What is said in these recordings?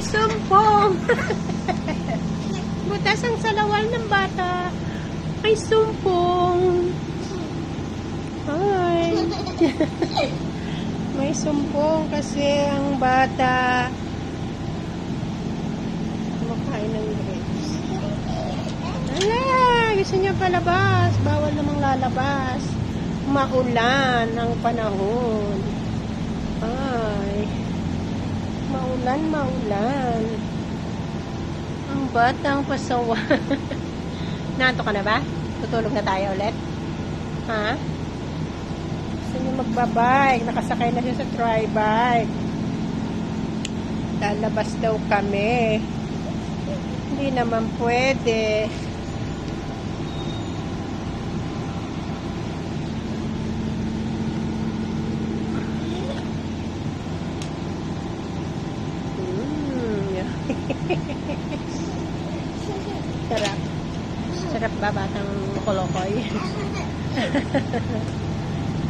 sumpong. Butas ang salawal ng bata. May sumpong. Ay. May sumpong kasi ang bata. Kumakain ng grapes. Ala, gusto niya palabas. Bawal namang lalabas. Maulan ang panahon. Ay. Maulan. Ang batang pasawa. Nanto ka na ba? Tutulog na tayo ulit? Ha? Gusto niya magbabike. Nakasakay na siya sa tri-bike. Lalabas daw kami. Hindi naman pwede. Sarap. Sarap ba batang kolokoy?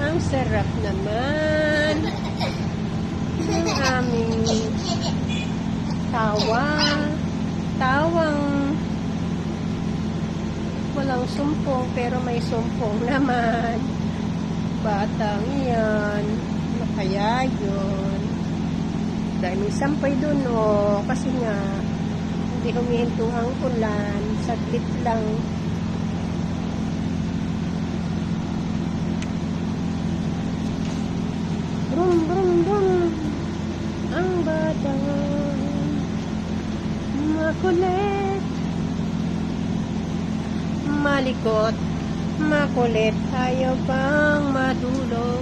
Ang sarap naman. Ang aming tawang walang sumpong pero may sumpong naman. Batang yan. Ano kaya yun? Dahil may sampay dun kasi nga hindi humihinto ang ulan, saglit lang. Brum brum brum ang bata makulit, malikot, makulit, ayaw pang matulog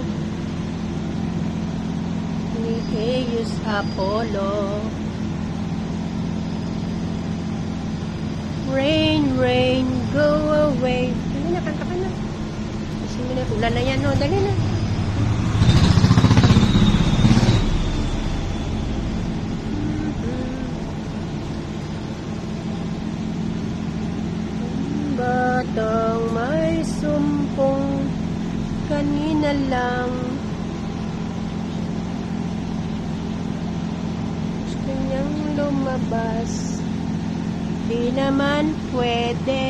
ni Zeus Apollo. Rain, rain, go away. Dali na, kanta ka na. Kasi ulan na yan, no? Dali na. Batang may sumpong kanina lang. Gusto niyang lumabas. Di naman pwede.